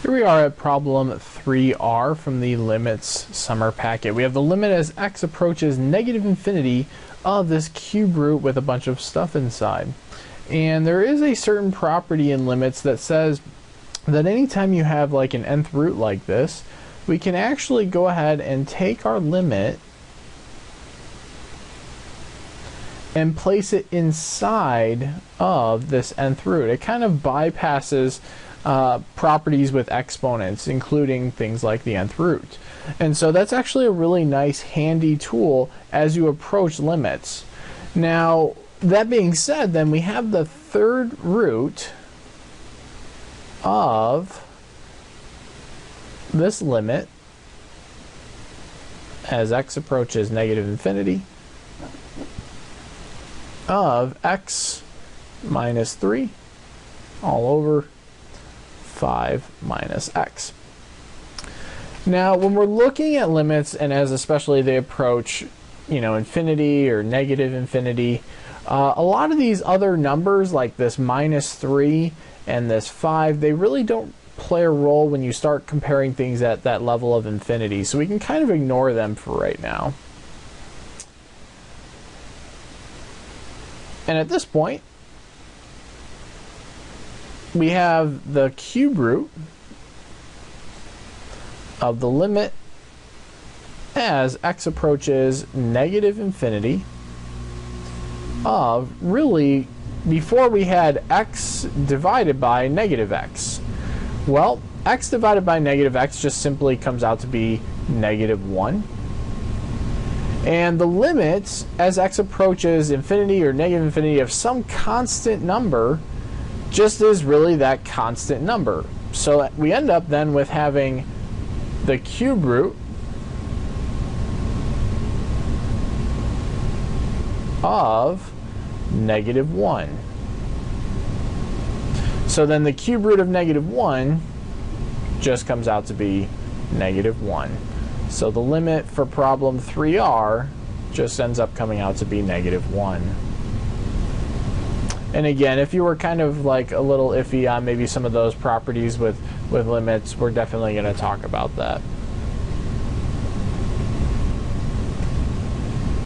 Here we are at problem 3R from the limits summer packet. We have the limit as x approaches negative infinity of this cube root with a bunch of stuff inside. And there is a certain property in limits that says that anytime you have like an nth root like this, we can actually go ahead and take our limit and place it inside of this nth root. It kind of bypasses properties with exponents, including things like the nth root. And so that's actually a really nice handy tool as you approach limits. Now, that being said, then we have the third root of this limit as x approaches negative infinity of x minus 3 all over 5 minus x. Now, when we're looking at limits, and as especially they approach, infinity or negative infinity, a lot of these other numbers like this minus 3 and this 5, they really don't play a role when you start comparing things at that level of infinity. So we can kind of ignore them for right now. And at this point, we have the cube root of the limit as x approaches negative infinity of, really, before we had x divided by negative x. Well, x divided by negative x just simply comes out to be negative 1. And the limit as x approaches infinity or negative infinity of some constant number just is really that constant number. So we end up then with having the cube root of negative 1. So then the cube root of negative 1 just comes out to be negative 1. So the limit for problem 3R just ends up coming out to be negative 1. And again, if you were kind of like a little iffy on maybe some of those properties with limits, we're definitely going to talk about that.